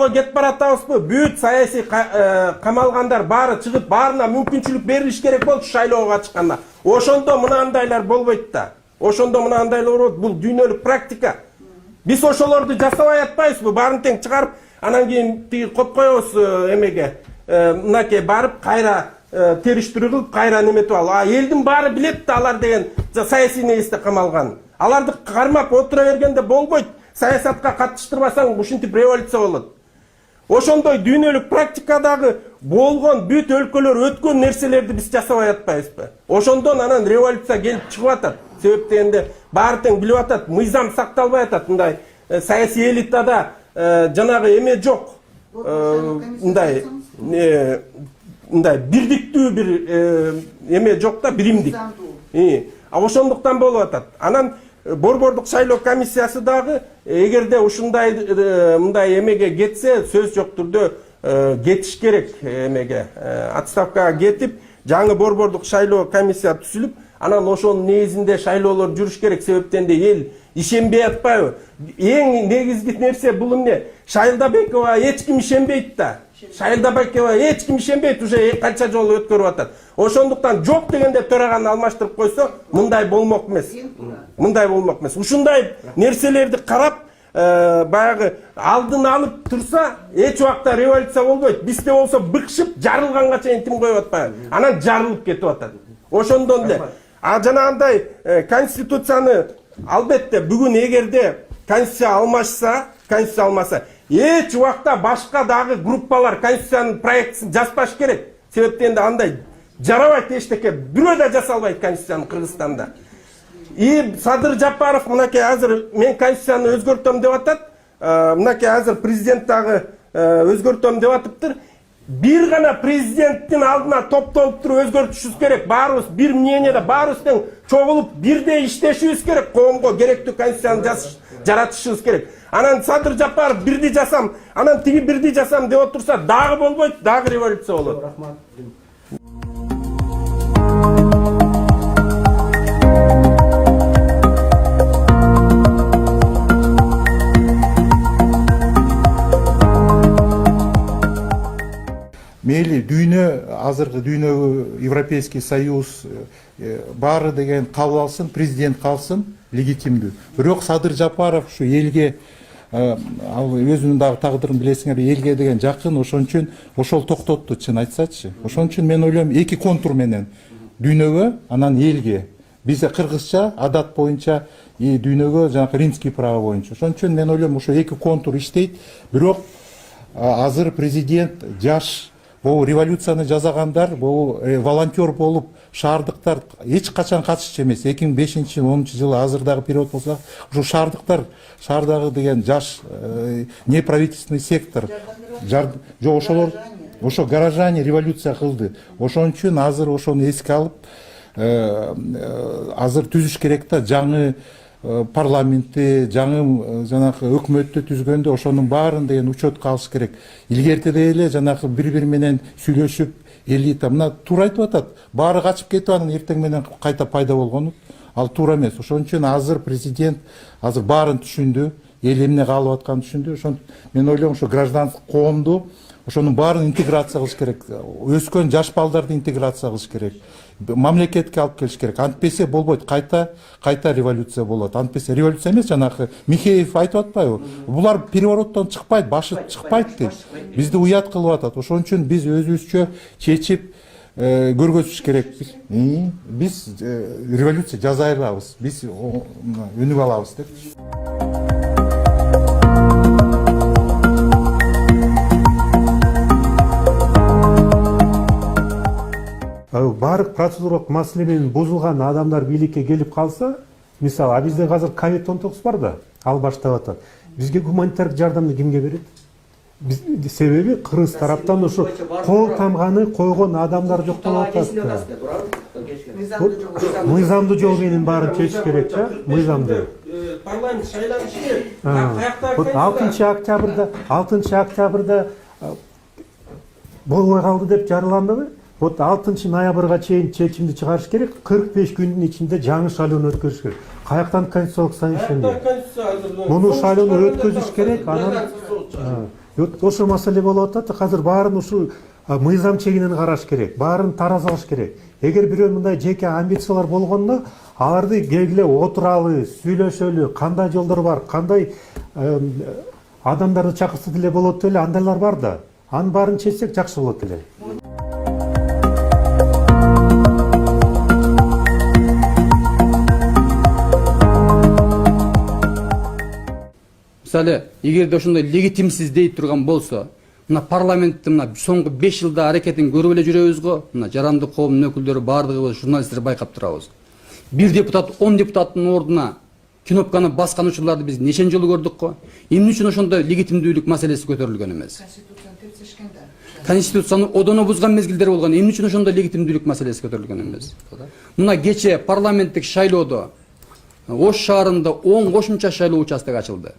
шайлоого кетип баратабызбы? Бүт саясий камалгандар баары чыгып, баарына мүмкүнчүлүк берилиш керек болчу шайлоого катышканда. Ошондо мынандайлар болбойт да. Ошондо мынандайлар болот. Бул дүйнөлүк практика. Биз ошолорду жасабай атпайбызбы? Баарын тең чыгарып, анан кийин тиги коюп коебуз эмеге. Мынакей барып кайра териштирүү кылып, кайра неметип алып. Элдин баары билет да алар деген саясий негизде камалган. Аларды кармап отура бергенде болбойт. Саясатка катыштырбасаң ушинтип революция болот. Ошондой дүйнөлүк практикадагы болгон бүт өлкөлөр өткөн нерселерди биз жасабай атпайбызбы? Ошондон анан революция келип чыгып атат. Себеп дегенде баары тең билип атат, мыйзам сакталбай атат. Мындай саясий элитада жанагы эме жок. Мындай бирдиктүү бир эме жок да, биримдик. Ошондуктан болуп атат. Анан Борбордук шайлоо комиссиясы дагы эгерде ушундай мындай эмеге кетсе, сөз жок түрдө кетиш керек эмеге. Отставкага кетип, жаңы борбордук шайлоо комиссия түзүлүп, анан ошонун негизинде шайлоолор жүрүш керек. Себептенде эл ишенбей атпайбы? Эң негизги нерсе бул эмне? Шайлдабекова эч ким ишенбейт да. Шайлдабекова эч ким ишенбейт, уже канча жолу өткөрүп атат. Ошондуктан жок дегенде төраганы алмаштырып койсо, мындай болмок эмес. Мындай болмок эмес. Ушундай нерселерди карап, баягы алдын алып турса, эч убакта революция болбойт. Бизде болсо быкшып, жарылганга чейин тим коюп атпайбы? Анан жарылып кетип атат. Ошондон эле жанагындай конституцияны албетте бүгүн эгерде конституция алмаса, эч убакта башка дагы группалар конституциянын проектисин жазбаш керек. Себептен андай жарабайт эчтеке, бирөө да жасалбайт конституцияны Кыргызстанда. Садыр Жапаров мынакей азыр мен конституцияны өзгөртөм деп атат. Мынакей азыр президент дагы өзгөртөм деп атыптыр. Бир гана президенттин алдына топтолуп туруп өзгөртүшүбүз керек. Баарыбыз бир мнениеде, баарыбыз тең чогулуп бирдей иштешибиз керек. Коомго керектүү конституцияны жаратышыбыз керек. Анан Садыр Жапаров бирди жасам, анан тиги бирди жасам деп отурса, дагы болбойт, дагы революция болот. Мейли дүйнө, азыркы дүйнөгө Европейский Союз баары деген кабыл алсын, президент калсын, легитимдүү. Бирок Садыр Жапаров ушу элге, ал өзүнүн дагы тагдырын билесиңер, элге деген жакын, ошон үчүн ошол токтотту, чын айтсачы. Ошон үчүн мен ойлойм, эки контур менен дүйнөгө, анан элге. Бизде кыргызча, адат боюнча, дүйнөгө жанакы римский право боюнча. Ошон үчүн мен ойлойм, ошо эки контур иштейт. Бирок азыр президент жаш, бул революцияны жасагандар, бул волонтер болуп, шаардыктар эч качан катышчу эмес. 2005-10 жылы азырдагы период болсо, ушу шаардагы деген жаш неправительственный сектор, ошолор, ошо горожане революция кылды. Ошон үчүн азыр ошону эске алып, азыр түзүш керек да, жаңы парламентти, жаңы жанакы өкмөттү түзгөндө ошонун баарын деген учетко алыш керек. Илгертеде эле жанакы бири-бири менен сүйлөшүп, элита мына туура айтып атат. Баары качып кетип анан эртең менен кайта пайда болгону ал туура эмес. Ошон үчүн азыр президент азыр баарын түшүндү, эл эмне каалап атканын түшүндү. Ошон мен ойлойм, ошо гражданский коомду ошонун баарын интеграция кылыш керек. Өскөн жаш балдарды интеграция кылыш керек. Мамлекетке алып келиш керек. Антпесе болбойт, кайта революция болот. Антпесе революция эмес, жанакы Михеев айтып атпайбы? Булар перевороттон чыкпайт, башы чыкпайт дейт. Бизди уят кылып атат. Ошон үчүн биз өзүбүзчө чечип көргөзүш керек. Биз революция жасай алабыз. Биз өнүгүп алабыз деп. Барлық процедуралық маселемен бузулган адамдар бийликке келип калса, мисалы, бизде азыр COVID-19 бар да, ал баштап атат. Бизге гуманитардык жардамды кимге берет? Себеби Кыргыз тараптан ушу кол тамганы койгон адамдар жоктолуп атат. Мыйзамдуу жол менен баарын чечиш керек, мыйзамдуу. Парламент шайланышы керек. 6 октябрда болбой калды деп жарыяландыбы? 6 ноябрга чейин чечимди чыгарыш керек, 45 күндүн ичинде жаңы шайлоону өткөрүш керек. Каяктан конституциялык совещание? Муну шайлоону өткөзүш керек, анан Вот ошол маселе болуп атат. Азыр баарын ушу мыйзам чегинен караш керек. Баарын таразалаш керек. Эгер бирөө мындай жеке амбициялар болгондо, аларды келгиле отуралы, сүйлөшөлү, кандай жолдор бар, кандай адамдарды чакырса деле болот эле, андайлар бар да. Анын баарын чечсек жакшы болот эле. Мисалы, эгерде ошондой легитимсиз дей турган болсо, мына парламенттин мына соңку 5 жылда аракетин көрүп эле жүрөбүз го. Мына жарандык коомдун өкүлдөрү бардыгыбыз журналисттер байкап турабыз. Бир депутат 10 депутаттын ордуна кнопканы баскан учурларды биз нечен жолу көрдүк го. Эмне үчүн ошондой легитимдүүлүк маселеси көтөрүлгөн эмес? Конституцияны одоно бузган мезгилдер болгон. Эмне үчүн ошондой легитимдүүлүк маселеси көтөрүлгөн эмес? Мына кече парламенттик шайлоодо Ош шаарында 10 кошумча шайлоо участогу ачылды.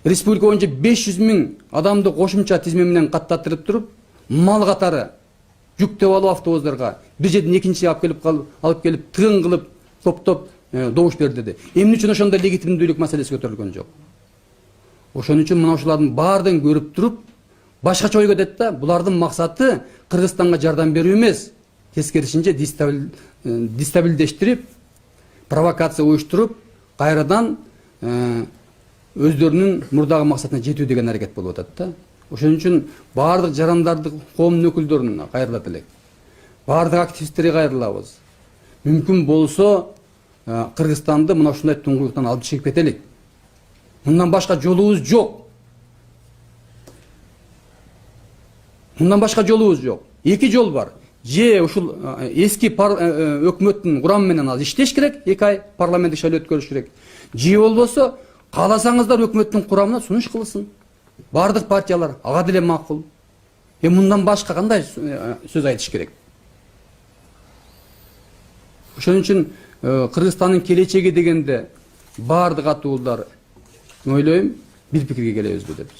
Республика боюнча 500 000 адамды кошумча тизме менен каттаттырып туруп, мал катары жүктөп алып автобустарга бир жерден экинчиге алып келип тыгын кылып, топтоп добуш берди. Эмне үчүн ошондой легитимдүүлүк маселеси көтөрүлгөн жок? Ошон үчүн мына ушулардын баардыгын көрүп туруп, башкача ой кетет да, булардын максаты Кыргызстанга жардам берүү эмес, тескерисинче дестабилдештирип, провокация уюштуруп, кайрадан өздөрүнүн мурдагы максатына жетүү деген аракет болуп атат да. Ошон үчүн баардык жарандарды, коомдун өкүлдөрүнө кайрылат элек. Баардык активисттерге кайрылабыз. Мүмкүн болсо Кыргызстанды мына ушундай туңгуюктан алып чыгып кетелик. Мындан башка жолубуз жок. Мындан башка жолубуз жок. Эки жол бар. Же ушул эски өкмөттүн курамы менен ал иштеш керек, 2 ай парламенттик шайлоо өткөрүш керек. Же болбосо кааласаңыздар өкмөттүн курамына сунуш кылсын. Бардык партиялар ага деле макул. Мындан башка кандай сөз айтыш керек? Ошон үчүн Кыргызстандын келечеги дегенде бардык атуулдар ойлойм бир пикирге келебизби деп.